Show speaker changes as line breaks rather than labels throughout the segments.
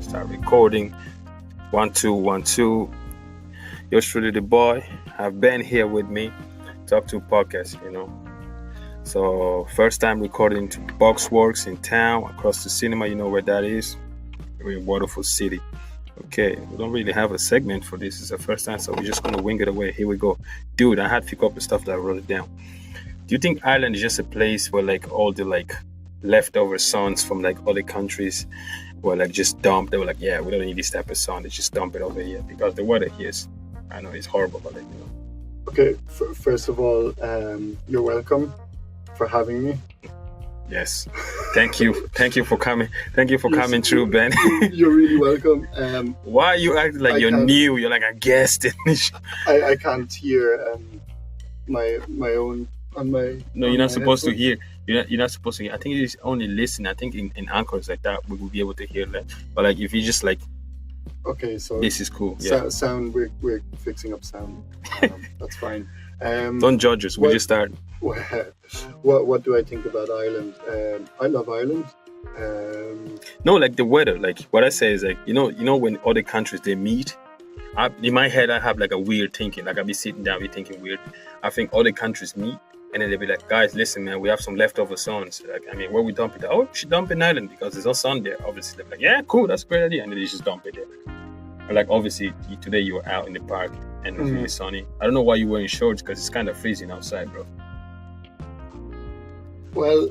start recording. 1 2 1 2. You're truly the boy. I've been here with me. Talk to podcast. So first time recording to Boxworks in town, across the cinema. You know where that is? We're in Waterford City. Okay, we don't really have a segment for this. It's the first time, so we're just gonna wing it away. Here we go. Dude, I had to pick up the stuff that I wrote it down. Do you think Ireland is just a place where like all the like leftover sons from like other countries were like just dumped? They were like, yeah, we don't need this type of sun. They just dump it over here because the weather here is, I know it's horrible, but
Okay, first of all, you're welcome for having me.
Yes, thank you for coming. Thank you for coming through, Ben.
You're really welcome.
Why are you acting like you're new? You're like a guest in this show.
I can't hear my own on my.
No, you're not supposed to hear. You're not supposed to hear. I think it's only listen. I think in anchors like that we will be able to hear that. But like if you just like.
Okay, so
this is cool. Yeah.
Sound. We're fixing up sound. That's fine.
Don't judge us. We just start.
What do I think about Ireland? I love Ireland.
No, like the weather. Like what I say is like you know when other countries they meet. In my head, I have like a weird thinking. Like I'll be sitting down, be thinking weird. I think other countries meet, and then they'll be like, guys, listen, man, we have some leftover sons. Like, I mean, where we dump it? Oh, we should dump it in Ireland because there's no sun there. Obviously, they're like, yeah, cool, that's a great idea, and then they just dump it there. But like, obviously, today you were out in the park and it was really sunny. I don't know why you were in shorts because it's kind of freezing outside, bro.
Well,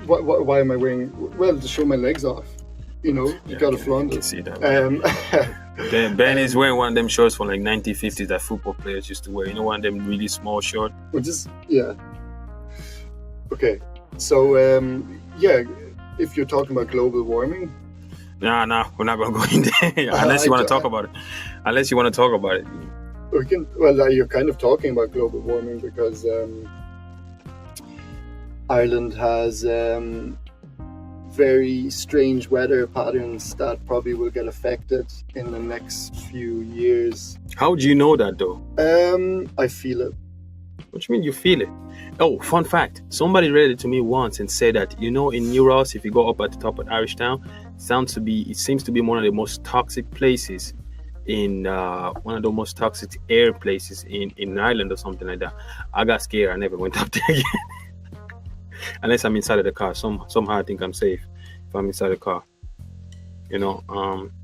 why am I wearing? Well, to show my legs off. You gotta flaunt it.
I can see that. Ben is wearing one of them shorts from like 1950s that football players used to wear. You know, one of them really small shorts.
Which is, yeah. Okay, so if you're talking about global warming.
Nah, we're not gonna go in there unless you want to talk about it. Unless you want to talk about it.
We can. Well, you're kind of talking about global warming because Ireland has very strange weather patterns that probably will get affected in the next few years.
How do you know that though?
I feel it.
What do you mean you feel it? Oh, fun fact. Somebody read it to me once and said that, in New Ross, if you go up at the top of Irish Town, it seems to be one of the most toxic places one of the most toxic air places in Ireland or something like that. I got scared. I never went up there again. Unless I'm inside of the car. Somehow I think I'm safe if I'm inside the car. Go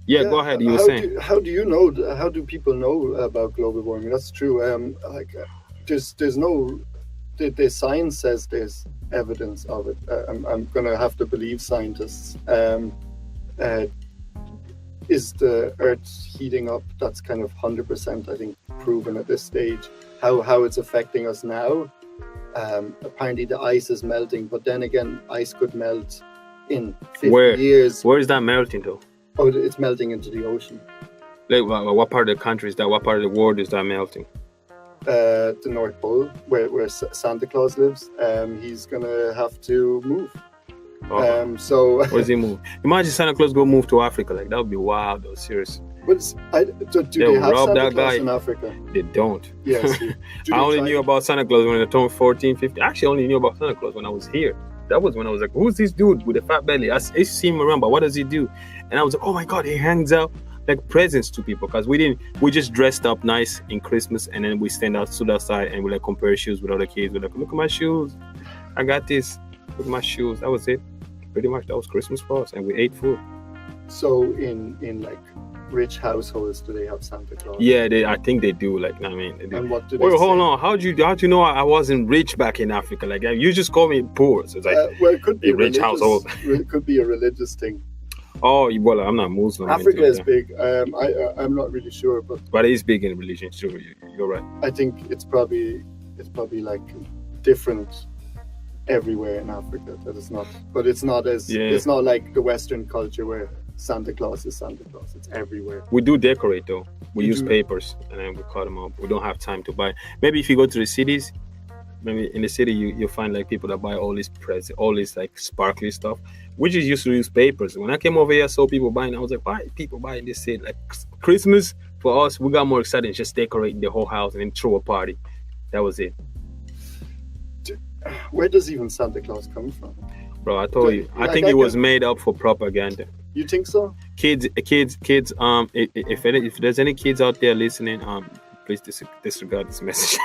ahead. You were saying.
How do you know? How do people know about global warming? That's true. There's no. The science says there's evidence of it. I'm gonna have to believe scientists. Is the Earth heating up? That's kind of 100%, I think, proven at this stage. How it's affecting us now. Apparently the ice is melting, but then again, ice could melt in 50 years.
Where is that melting though?
Oh, it's melting into the ocean.
Like, what part of the country is that? What part of the world is that melting?
The North Pole, where Santa Claus lives. He's gonna have to move. So
where does he move? Imagine Santa Claus go move to Africa. Like that would be wild though, seriously.
Do they have Santa Claus in Africa?
They don't.
Yes.
I only knew about Santa Claus when I turned 14, 15. Actually, I only knew about Santa Claus when I was here. That was when I was like, who's this dude with a fat belly? I used to see him around, but what does he do? And I was like, oh my God, he hangs out like presents to people because we just dressed up nice in Christmas and then we stood outside and we like compare shoes with other kids. We're like, look at my shoes. I got this. Look at my shoes. That was it. Pretty much that was Christmas for us and we ate food.
So in like rich households, do they have Santa Claus?
Yeah, I think they do. Like, I mean, they do.
And what do they
Wait,
say?
hold on. How'd you know I wasn't rich back in Africa? Like, you just call me poor. So it's like
it could be
a rich household.
It could be a religious thing.
Oh, well, I'm not Muslim.
Africa is big. I'm not really sure, but
it is big in religion. Sure, you're right.
I think it's probably like different everywhere in Africa. That is not, but it's not as it's not like the Western culture where Santa Claus is Santa Claus. It's everywhere.
We do decorate though. We use papers and then we cut them up. We don't have time to buy. Maybe if you go to the cities, maybe in the city you'll find like people that buy all these presents, all this like sparkly stuff. We just used to use papers. When I came over here, I saw people buying. I was like, why people buying this shit? Like Christmas for us, we got more excited than just decorating the whole house and then throw a party. That was it.
Where does even Santa Claus come from?
Bro, I told you. I think it was made up for propaganda.
You think so?
Kids. If there's any kids out there listening, please disregard this message.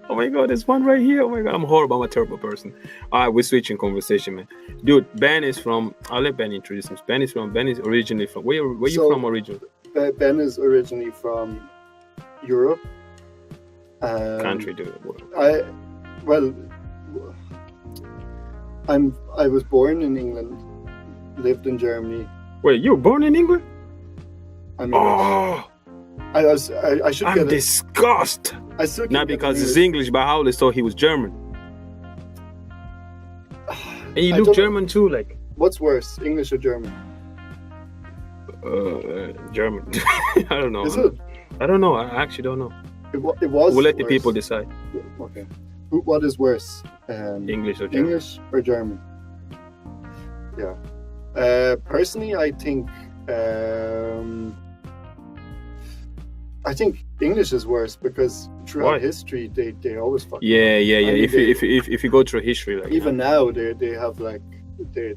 Oh my God, there's one right here. Oh my God, I'm horrible. I'm a terrible person. All right, we're switching conversation, man. Dude, Ben is from. I'll let Ben introduce him. Ben is originally from. Where you from originally?
Ben is originally from Europe.
Country, dude.
I was born in England, lived in Germany.
Wait, you were born in England?
I'm
English.
I should.
I'm disgusted. Not because it's English, but how they thought he was German. And you look German too, like.
What's worse, English or German?
German. I don't know.
Is it?
I don't know. I actually don't know.
It was.
We'll let
worse.
the people decide.
Okay. What is worse?
English or German?
English or German? Yeah. Personally, I think English is worse because throughout history they always fuck.
Yeah.
I mean,
if you go through history, like
even now they have like they're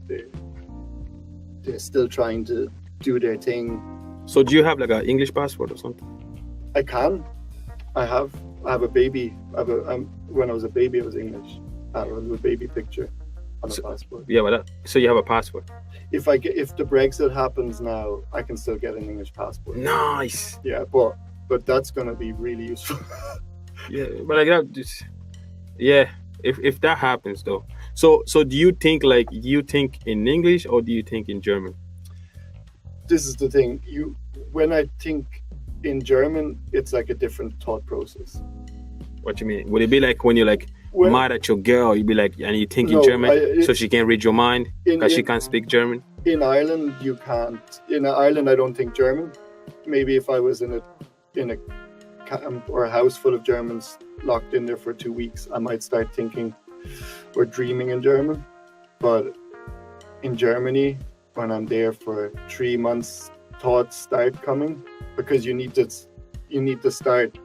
still trying to do their thing.
So do you have like an English passport or something?
I have a baby. When I was a baby, I was English. I have a baby picture on a passport.
Yeah, but so you have a passport.
If the Brexit happens now, I can still get an English passport.
Nice.
Yeah, but that's gonna be really useful.
Yeah, but like that. Yeah, if that happens though. So do you think in English or do you think in German?
This is the thing. When I think in German, it's like a different thought process.
What you mean? Would it be like when you're like mad at your girl, you'd be like, and you think in German, so she can't read your mind because she can't speak German?
In Ireland, you can't. In Ireland, I don't think German. Maybe if I was in a camp or a house full of Germans locked in there for 2 weeks, I might start thinking or dreaming in German. But in Germany, when I'm there for 3 months, thoughts start coming because you need to start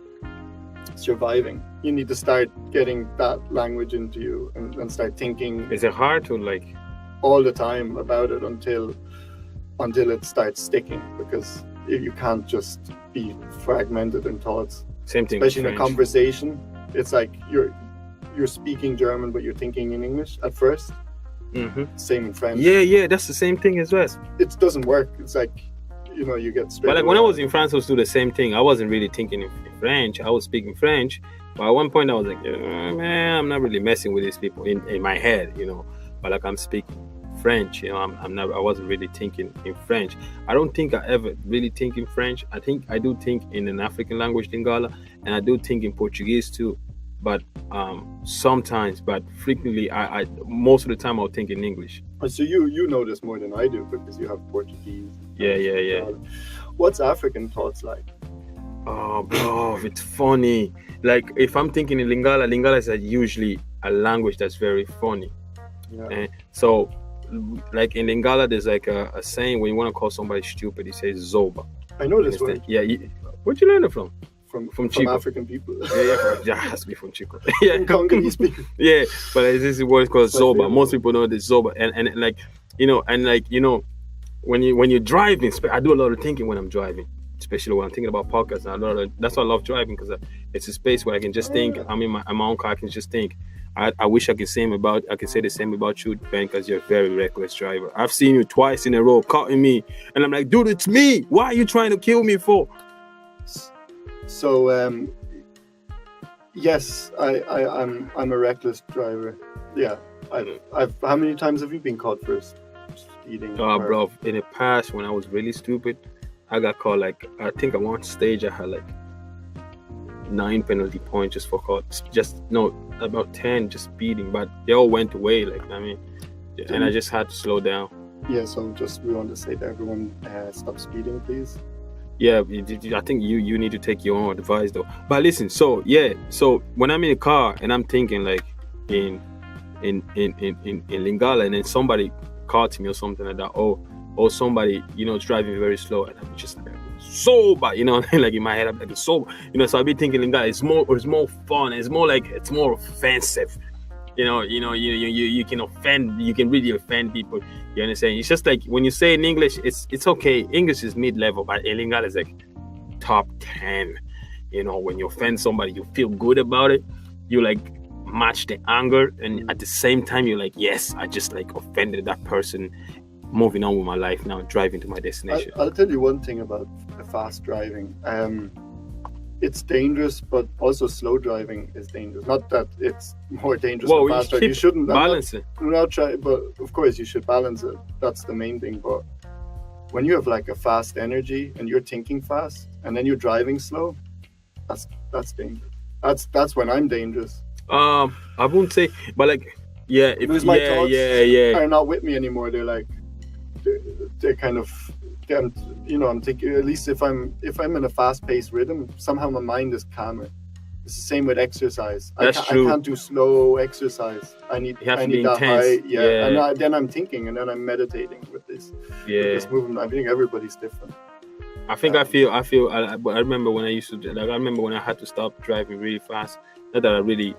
surviving. You need to start getting that language into you and start thinking.
Is it hard to like
all the time about it until it starts sticking? Because you can't just be fragmented in thoughts.
Same thing.
Especially in a conversation, it's like you're speaking German, but you're thinking in English at first.
Mm-hmm.
Same in French.
Yeah, that's the same thing as well.
It doesn't work. It's like you get straight.
But like when I was in France, I was doing the same thing. I wasn't really thinking in French. I was speaking French, but at one point I was like, man, I'm not really messing with these people in my head, But like I'm speaking French, I wasn't really thinking in French. I don't think I ever really think in French. I do think in an African language, Lingala, and I do think in Portuguese too. But sometimes, but frequently, I most of the time I'll think in English.
So you know this more than I do because you have Portuguese.
Yeah.
What's African thoughts like?
Oh, bro, it's funny. Like if I'm thinking in Lingala is usually a language that's very funny.
Yeah.
And so, like in Lingala, there's like a saying when you want to call somebody stupid, he says zoba.
I know this word.
Yeah, where'd you learn it from? From Chico.
African people.
Yeah, it has to be from Chico. Yeah,
Congolese people.
Yeah, but this is a word called zoba. Most people know this zoba, and like when you're driving, I do a lot of thinking when I'm driving, especially when I'm thinking about podcasts. That's why I love driving because it's a space where I can just think. I'm in my own car. I can just think. I wish I could say the same about you, Ben, because you're a very reckless driver. I've seen you twice in a row cutting me, and I'm like, dude, it's me. Why are you trying to kill me for?
So yes, I'm a reckless driver. Yeah, I've. How many times have you been caught for speeding?
Oh, bro, in the past when I was really stupid, I got caught. Like I think at one stage I had like 9 penalty points just for about 10 just speeding, but they all went away. And I just had to slow down.
Yeah, so we want to say to everyone, stop speeding, please.
Yeah, I think you need to take your own advice though. But listen, so when I'm in a car and I'm thinking like in Lingala, and then somebody caught me or something like that, or somebody is driving very slow, and I'm just like, sober, you know, like in my head, I'm like sober, you know. So I'll be thinking, God, it's more fun, it's more offensive, you can offend, you can really offend people. You understand? It's just like when you say in English, it's okay. English is mid-level, but in Lingala is like top 10. You know, when you offend somebody, you feel good about it. You like match the anger, and at the same time, you're like, yes, I just like offended that person. Moving on with my life now, driving to my destination.
I'll tell you one thing about fast driving. It's dangerous, but also slow driving is dangerous. Not that it's more dangerous than fast driving. You shouldn't balance it. Not try, but of course you should balance it. That's the main thing. But when you have like a fast energy and you're thinking fast and then you're driving slow, that's dangerous. That's when I'm dangerous.
I wouldn't say, but like, yeah,
thoughts are not with me anymore. They're like, they're kind of, I'm thinking, at least if I'm in a fast-paced rhythm, somehow my mind is calmer. It's the same with exercise.
That's true.
I can't do slow exercise. I need that high. Yeah. And then I'm thinking, and then I'm meditating with this movement. I think everybody's different.
I think I remember when I used to, like, I remember when I had to stop driving really fast. Not that I really,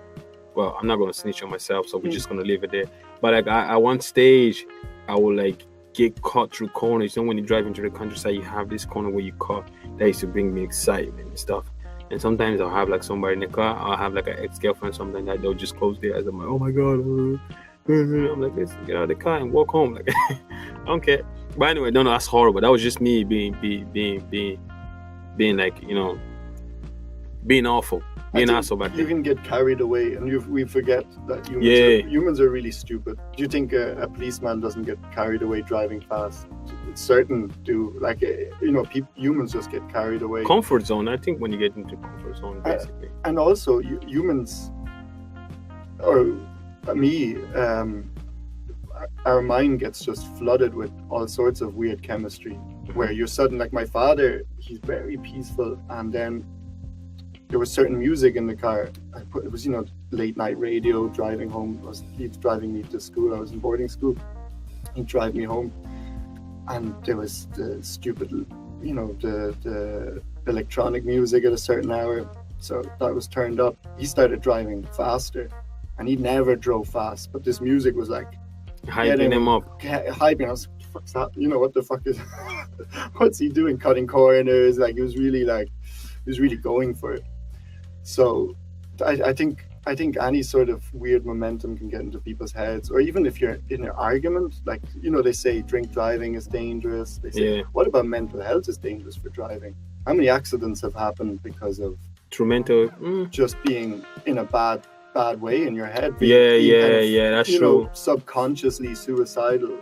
well, I'm not going to snitch on myself, so we're just going to leave it there. But like, at one stage, I would like get caught through corners. You know, when you drive into the countryside, you have this corner where you caught. That used to bring me excitement and stuff. And sometimes I'll have like somebody in the car. I'll have like an ex-girlfriend, something like that. They'll just close their eyes. I'm like, oh my God. I'm like, listen, get out of the car and walk home. Like, I don't care. But anyway, no, that's horrible. That was just me being like, you know, being awful. Being asshole back then.
You can get carried away, and we forget that humans are really stupid. Do you think a policeman doesn't get carried away driving fast? Certain do. Like, humans just get carried away.
Comfort zone. I think when you get into comfort zone, basically.
And also, humans, or me, our mind gets just flooded with all sorts of weird chemistry. Where you're sudden, like my father, he's very peaceful, and then there was certain music in the car. It was, late night radio, driving home. He was driving me to school. I was in boarding school. He'd drive me home. And there was the stupid, the electronic music at a certain hour. So that was turned up. He started driving faster. And he never drove fast. But this music was like...
hyping him up.
Hyping us. What's that? What the fuck is... What's he doing? Cutting corners. Like, he was really going for it. So I think any sort of weird momentum can get into people's heads, or even if you're in an argument, like, they say drink driving is dangerous. They say, what about mental health is dangerous for driving? How many accidents have happened because of just being in a bad way in your head?
That's true.
Subconsciously suicidal,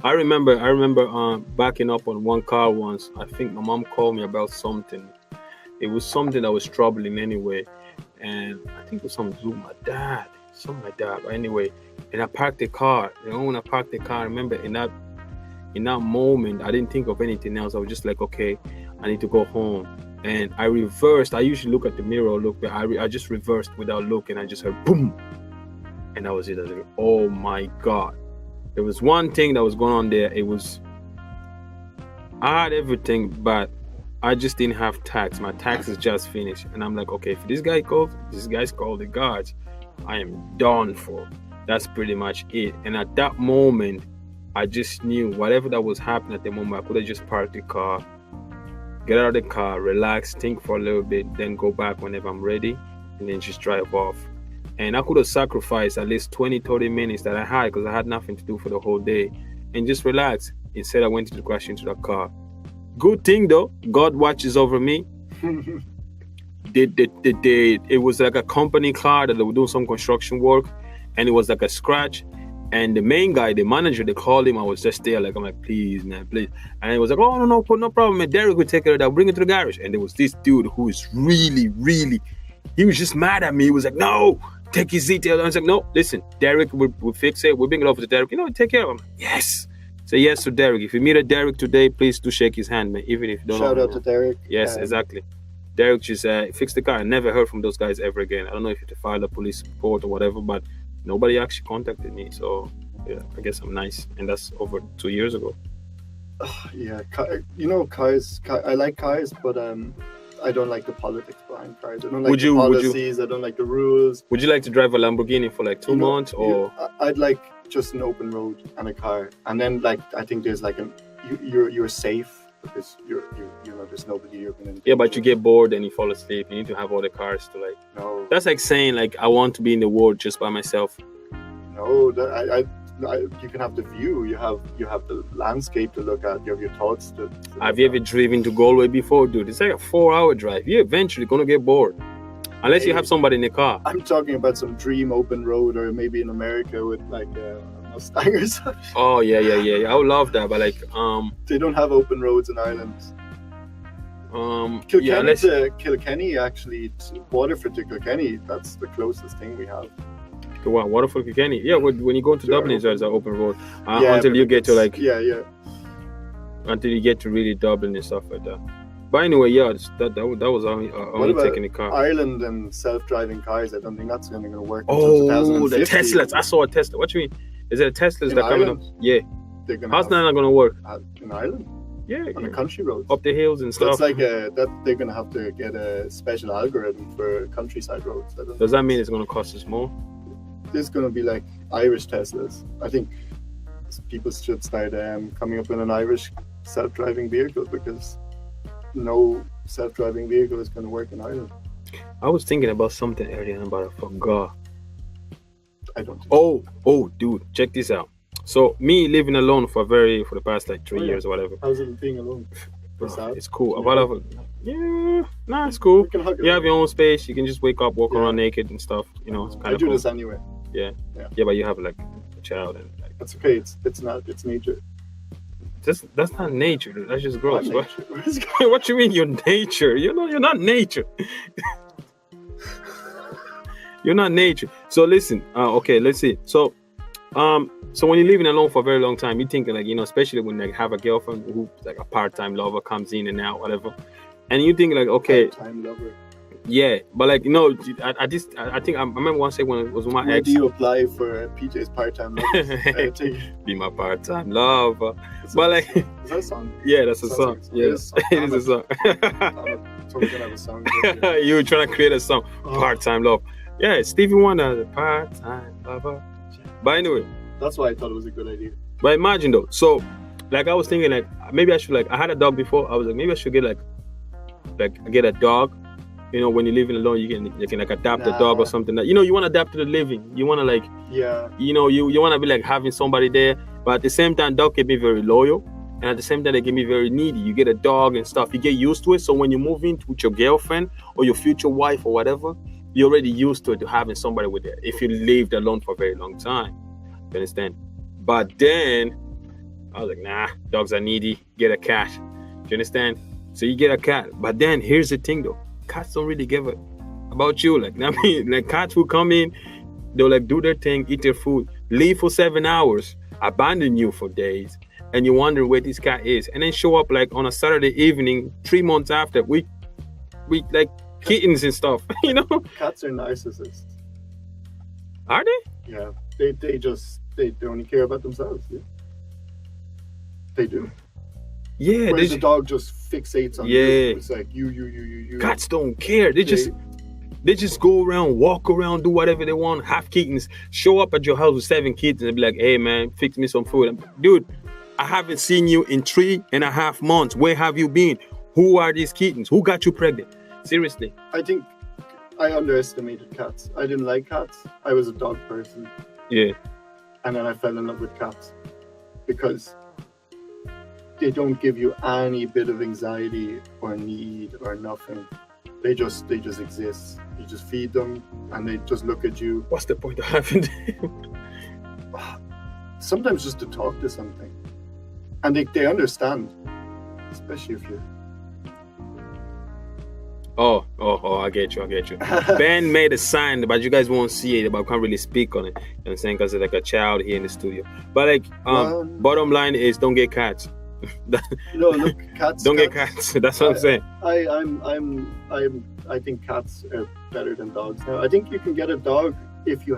I remember backing up on one car once. I think my mom called me about something. It was something that was troubling anyway. And I think it was something with my dad. Something like that. But anyway, and I parked the car. When I parked the car, I remember in that moment, I didn't think of anything else. I was just like, okay, I need to go home. And I reversed. I usually look at the mirror, but I just reversed without looking. I just heard boom. And that was it. I was like, oh my God. There was one thing that was going on there. I had everything, but I just didn't have tax. My tax is just finished. And I'm like, okay, if this guy's called the guards, I am done for. That's pretty much it. And at that moment, I just knew whatever that was happening at the moment, I could have just parked the car, get out of the car, relax, think for a little bit, then go back whenever I'm ready, and then just drive off. And I could have sacrificed at least 20-30 minutes that I had, because I had nothing to do for the whole day, and just relax. Instead, I went to crash into the car. Good thing though, God watches over me. It was like a company car that they were doing some construction work, and it was like a scratch. And the main guy, the manager, they called him. I was just there, like, I'm like, please, man, please. And he was like, oh, no problem, man. Derek will take care of that. Bring it to the garage. And there was this dude who is really, he was just mad at me. He was like, no, take his details. I was like, no, listen, Derek will fix it. We'll bring it over to Derek. Take care of him. Yes. Say yes to Derek. If you meet a Derek today, please do shake his hand, man. Even if you don't know.
Shout out to Derek.
Yes, exactly. Derek just fixed the car. I never heard from those guys ever again. I don't know if you had to file a police report or whatever, but nobody actually contacted me. So yeah, I guess I'm nice. And that's over 2 years ago.
Yeah, cars. I like cars, but I don't like the politics behind cars. I don't like the policies. I don't like the rules.
Would you like to drive a Lamborghini for like 2 months, or?
I'd like just an open road and a car, and then like I think there's like you're safe because there's nobody you're gonna.
Yeah, but you get bored and you fall asleep. You need to have all the cars to like.
No.
That's like saying like I want to be in the world just by myself.
No, you can have the view. You have the landscape to look at. You have your thoughts to
have you ever driven to Galway before, dude? It's like a 4-hour drive. You're eventually gonna get bored, unless you have somebody in the car.
I'm talking about some dream open road, or maybe in America with like a Mustang or something.
Oh yeah. I would love that, but like
they don't have open roads in Ireland. Kilkenny actually, Waterford to Kilkenny. That's the closest thing we have.
To what? Waterford, Kilkenny? Yeah, when you go to Dublin, there's an open road until you get to like until you get to really Dublin and stuff like that. But anyway, yeah, that was only taking the car.
Ireland and self-driving cars, I don't think that's going to work.
Oh, the Teslas! I saw a Tesla. What you mean? Is it a Tesla that coming up? Yeah. How's that not going to work
in Ireland?
Yeah,
on the country roads,
up the hills and stuff.
That's like that they're going to have to get a special algorithm for countryside roads.
Does that mean it's going to cost us more?
There's going to be like Irish Teslas. I think people should start coming up with an Irish self-driving vehicle, because no self-driving vehicle is going to work in Ireland.
I was thinking about something earlier, but I forgot.
I don't.
Oh, dude, check this out. So me living alone for the past like 3 years or whatever.
How's it being alone?
It's cool. It's cool. You have your own space. You can just wake up, walk around naked and stuff. You know, it's kind of cool.
I do this anyway.
Yeah, but you have like a child and like.
That's okay. It's nature.
That's not nature, dude. That's just gross. What you mean you're nature? You're not nature. You're not nature. So listen. Okay, let's see. So when you're living alone for a very long time, you think like, especially when like have a girlfriend who like a part-time lover comes in and out, whatever, and you think like, okay,
part-time lover.
Yeah, but like I think I remember one day when it was with my ex.
Do you apply for PJ's part-time lover?
Be my part-time lover. But like,
is that a song?
Yeah, that's a song. Yes, it is a song.
Have a song.
You were trying to create a song, part-time love. Yeah, Stevie Wonder, part-time lover. But anyway,
that's why I thought it was a good idea.
But imagine though, so like I was thinking like maybe I should I had a dog before. I was like maybe I should get get a dog. When you're living alone, you can like adapt a dog or something. That, you want to adapt to the living. You want to like, you want to be like having somebody there. But at the same time, dog can be very loyal. And at the same time, they can be very needy. You get a dog and stuff. You get used to it. So when you move in with your girlfriend or your future wife or whatever, you're already used to it, to having somebody with it. If you lived alone for a very long time. You understand? But then, I was like, nah, dogs are needy. Get a cat. Do you understand? So you get a cat. But then, here's the thing though. Cats don't really give a about you. Like, I mean, like cats will come in, they'll like do their thing, eat their food, leave for 7 hours, abandon you for days, and you wonder where this cat is, and then show up like on a Saturday evening 3 months after. We like kittens and stuff,
Cats are narcissists.
Are they?
Yeah, they only care about themselves. Yeah, they do.
Yeah,
whereas the dog just fixates on you. It's like you.
Cats don't care. They just go around, walk around, do whatever they want. Have kittens, show up at your house with 7 kids, and be like, "Hey man, fix me some food." Dude, I haven't seen you in 3.5 months. Where have you been? Who are these kittens? Who got you pregnant? Seriously.
I think I underestimated cats. I didn't like cats. I was a dog person.
Yeah.
And then I fell in love with cats because they don't give you any bit of anxiety or need or nothing. They just exist. You just feed them and they just look at you.
What's the point of having them?
Sometimes just to talk to something. And they understand. Especially if you're...
Oh, I get you. Ben made a sign, but you guys won't see it, but I can't really speak on it. You know what I'm saying? Because it's like a child here in the studio. But like, bottom line is don't get cats.
Look, cats.
Don't get cats. That's what I'm saying.
I think cats are better than dogs now. I think you can get a dog if you're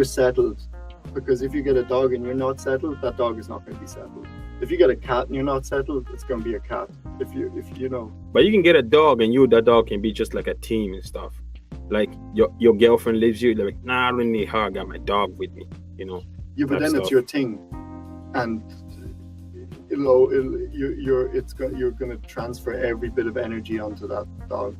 settled. Because if you get a dog and you're not settled, that dog is not going to be settled. If you get a cat and you're not settled, it's gonna be a cat. If you know.
But you can get a dog, and that dog can be just like a team and stuff. Like your girlfriend leaves you, like, nah, I don't need her. I got my dog with me, you know.
Yeah, but then it's your thing, and you're gonna transfer every bit of energy onto that dog.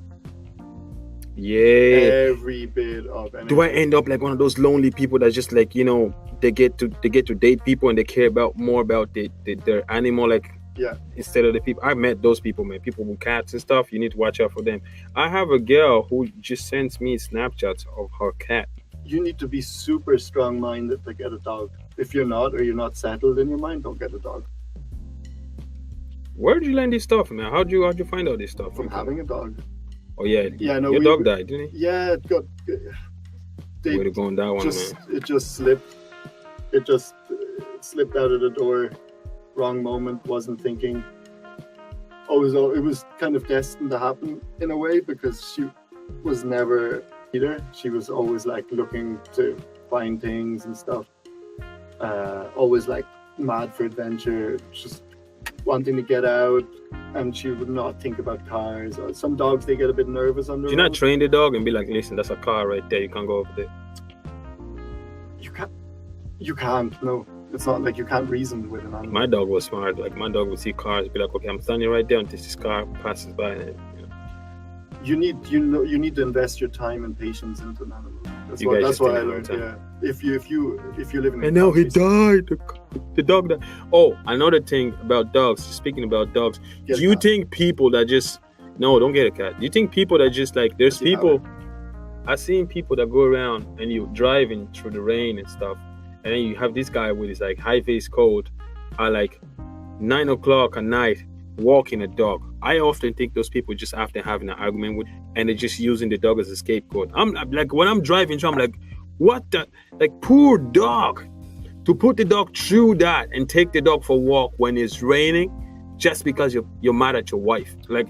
Yeah.
Every bit of energy.
Do I end up like one of those lonely people that's just like, you know, they get to date people and they care more about their animal, like,
yeah,
instead of the people. I met those people, man. People with cats and stuff. You need to watch out for them. I have a girl who just sends me Snapchats of her cat.
You need to be super strong-minded to get a dog. If you're not, or you're not settled in your mind, don't get a dog.
Where did you learn this stuff, man? How'd you find out this stuff?
From having a dog.
Oh yeah,
no,
your dog died, didn't he?
Yeah, it got.
Way to go on that one,
man. It just slipped out of the door. Wrong moment. Wasn't thinking. It was kind of destined to happen in a way, because she was never either. She was always like looking to find things and stuff. Always like mad for adventure, just wanting to get out. And she would not think about cars. Or some dogs, they get a bit nervous on the road.
Do you not train the dog and be like, listen, that's a car right there, you can't go over there?
You can't, no. It's not like you can't reason with an animal.
My dog was smart. Like, my dog would see cars, be like, okay, I'm standing right there until this car passes by. And,
you need to invest your time and patience into an animal. That's what I learned. Yeah. If you live in.
And now he died. The dog died. Oh, another thing about dogs. Speaking about dogs, do you think people that just don't get a cat? Do you think people that just like there's people? I've seen people that go around and you're driving through the rain and stuff, and then you have this guy with his like high-vis coat at like 9 o'clock at night walking a dog. I often think those people just after having an argument with, and they're just using the dog as a scapegoat. I'm like, when I'm driving through, I'm like, what the, like, poor dog, to put the dog through that and take the dog for a walk when it's raining just because you're mad at your wife. Like,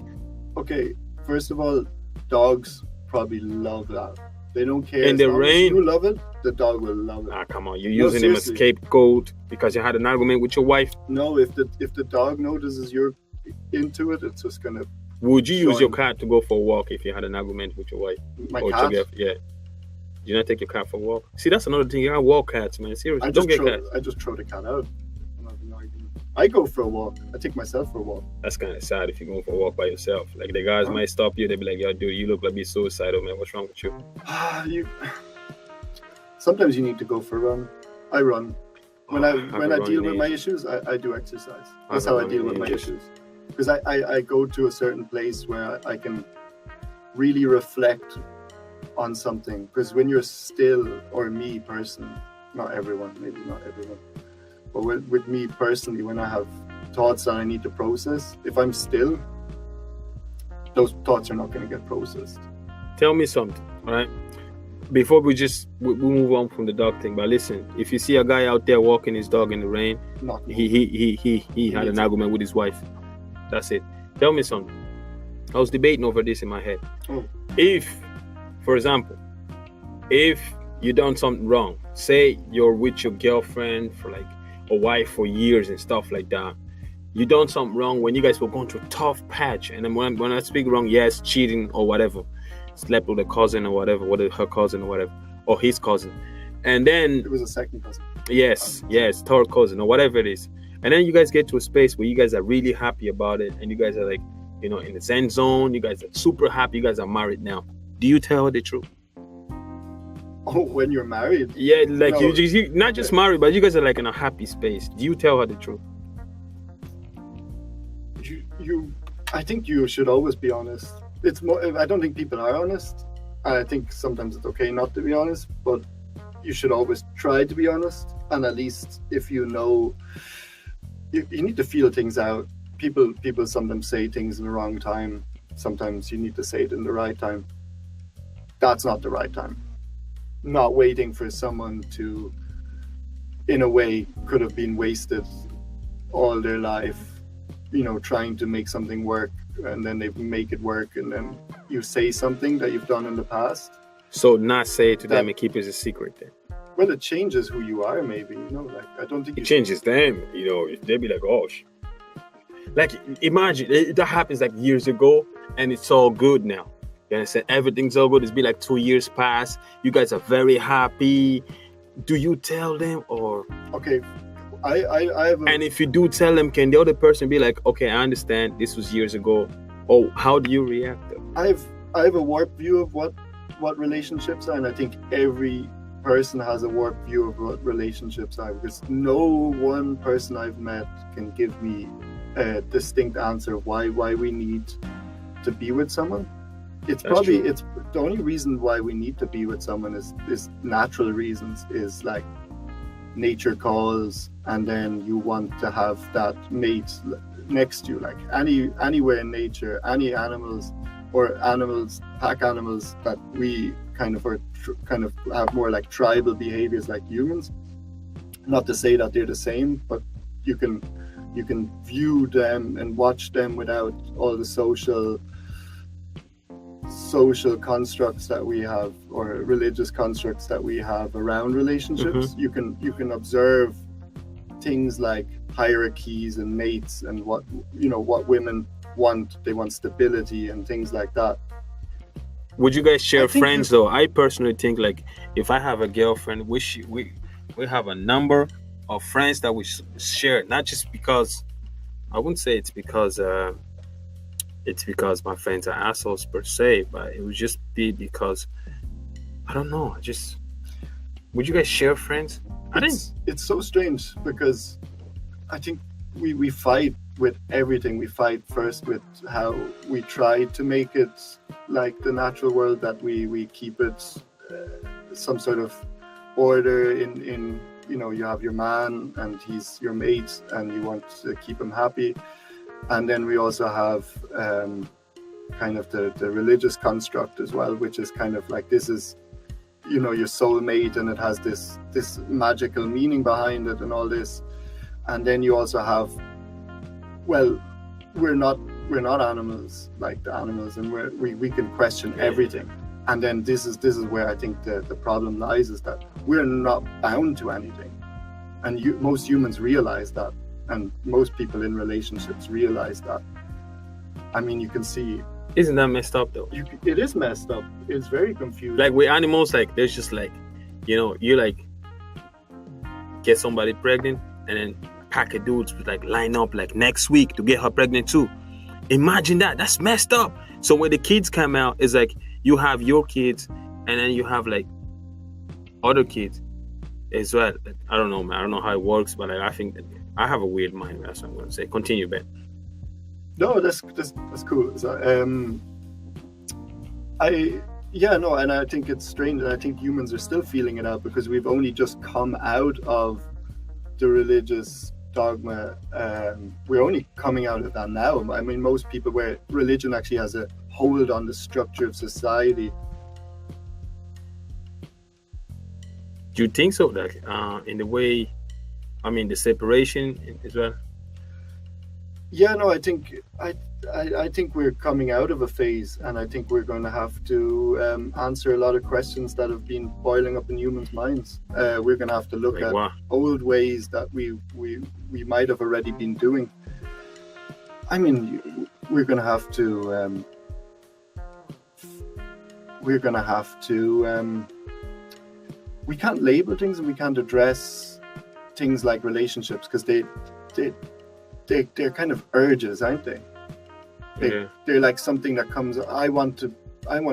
okay, first of all, dogs probably love that. They don't care.
In the rain,
you love it, the dog will love it.
Ah, come on, you're using him as a scapegoat because you had an argument with your wife.
No, if the dog notices you're into it, it's just gonna.
Would you use your cat to go for a walk if you had an argument with your wife?
My cat?
Yeah. Do you not take your cat for a walk? See, that's another thing. You gotta walk cats, man. Seriously, don't get cats.
I just throw the cat out. I go for a walk. I take myself for a walk.
That's kind of sad if you're going for a walk by yourself. Like, the guys might stop you. They'll be like, yo, dude, you look like you're suicidal, man. What's wrong with you?
Sometimes you need to go for a run. I run. When I deal with my issues, I do exercise. That's how I deal with my issues. Because I go to a certain place where I can really reflect on something. Because when you're still, or me personally, not everyone, maybe not everyone, but with me personally, when I have thoughts that I need to process, if I'm still, those thoughts are not going to get processed.
Tell me something, all right? Before we move on from the dog thing, but listen, if you see a guy out there walking his dog in the rain, he had an argument with his wife. That's it. Tell me something. I was debating over this in my head. If, for example, if you done something wrong, say you're with your girlfriend for like a wife for years and stuff like that, you done something wrong when you guys were going through a tough patch, and then when I speak wrong, yes, cheating or whatever, slept with a cousin or whatever, her cousin or whatever, or his cousin, and then
it was a second cousin.
Yes, third cousin or whatever it is, and then you guys get to a space where you guys are really happy about it, and you guys are like, in the zen zone, you guys are super happy, you guys are married now. Do you tell her the truth?
Oh, when you're married?
Yeah, like no. you not just married, but you guys are like in a happy space. Do you tell her the truth?
I think you should always be honest. It's more. I don't think people are honest. I think sometimes it's okay not to be honest, but you should always try to be honest. And at least if you know, you need to feel things out. People sometimes say things in the wrong time. Sometimes you need to say it in the right time. That's not the right time. Not waiting for someone to, in a way, could have been wasted all their life, trying to make something work, and then they make it work, and then you say something that you've done in the past.
So not say it to them and keep it as a secret then?
well, it changes who you are, maybe, you know, like, I don't think
it changes them, you know. They'd be like, oh, like, imagine that happens like years ago, and it's all good now. You understand? Everything's all good. It's been like 2 years past. You guys are very happy. Do you tell them, or
okay? I have
and if you do tell them, can the other person be like, okay, I understand, this was years ago? Or how do you react though?
I have a warped view of what relationships are, and I think every person has a warped view of what relationships are, because no one person I've met can give me a distinct answer why we need to be with someone. It's the only reason why we need to be with someone is natural reasons, is like nature calls, and then you want to have that mate next to you, like anywhere in nature, any animals pack animals that we kind of have more like tribal behaviors like humans. Not to say that they're the same, but you can view them and watch them without all the social constructs that we have, or religious constructs that we have around relationships. You can observe things like hierarchies and mates, and what women want. They want stability and things like that.
Would you guys share friends though? I personally think, like, if I have a girlfriend, we have a number of friends that we share, not just because, I wouldn't say it's because my friends are assholes per se, but it would just be because, I don't know, would you guys share friends?
It's so strange, because I think we fight with everything. We fight first with how we try to make it like the natural world, that we keep it some sort of order in you have your man and he's your mate and you want to keep him happy. And then we also have kind of the religious construct as well, which is kind of like, this is your soulmate, and it has this magical meaning behind it and all this. And then you also have, well, we're not animals like the animals, and we can question everything. And then this is where I think the problem lies, is that we're not bound to anything, and most humans realize that, and most people in relationships realize that. I mean, you can see.
Isn't that messed up though?
It is messed up. It's very confusing.
Like with animals, like there's just like, you like get somebody pregnant, and then pack of dudes would like line up like next week to get her pregnant too. Imagine that. That's messed up. So when the kids come out, it's like you have your kids, and then you have like other kids as well. I don't know, man. I don't know how it works, but I think that I have a weird mind. That's what I'm going to say. Continue, Ben.
No, that's cool. So, and I think it's strange, and I think humans are still feeling it out, because we've only just come out of the religious dogma. We're only coming out of that now. I mean, most people, where religion actually has a hold on the structure of society.
Do you think so? Like in the way, I mean, the separation as well?
Yeah, no, I think we're coming out of a phase, and I think we're going to have to answer a lot of questions that have been boiling up in humans' minds. We're going to have to look at old ways that we might have already been doing. I mean, we're going to have to. We can't label things, and we can't address things like relationships, because they're kind of urges, aren't they? They're like something that comes. I want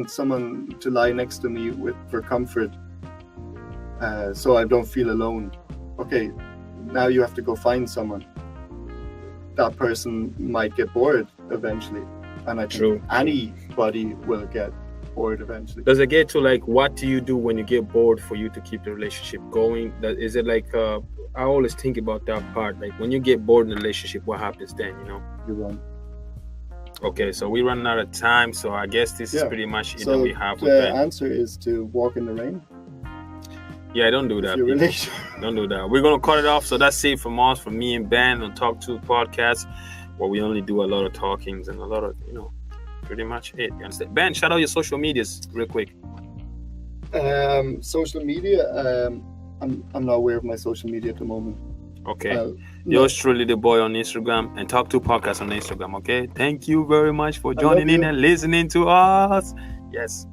someone to lie next to me for comfort, so I don't feel alone. Okay, now you have to go find someone. That person might get bored eventually, and I think anybody will get bored eventually.
Does it get to like, what do you do when you get bored for you to keep the relationship going? Is it like I always think about that part, like when you get bored in a relationship, what happens then?
You run.
Okay, so we're running out of time, so I guess this is pretty much it that we have.
The answer is to walk in the rain.
Yeah, don't do that. Don't do that. We're gonna cut it off. So that's it from us, from me and Ben on Talk To podcast, where we only do a lot of talkings and a lot of, pretty much it. You understand? Ben, shout out your social medias real quick.
Social media. I'm not aware of my social media at the moment.
Okay. Yours truly, the boy on Instagram, and Talk to Podcast on Instagram. Okay. Thank you very much for joining in and listening to us. Yes.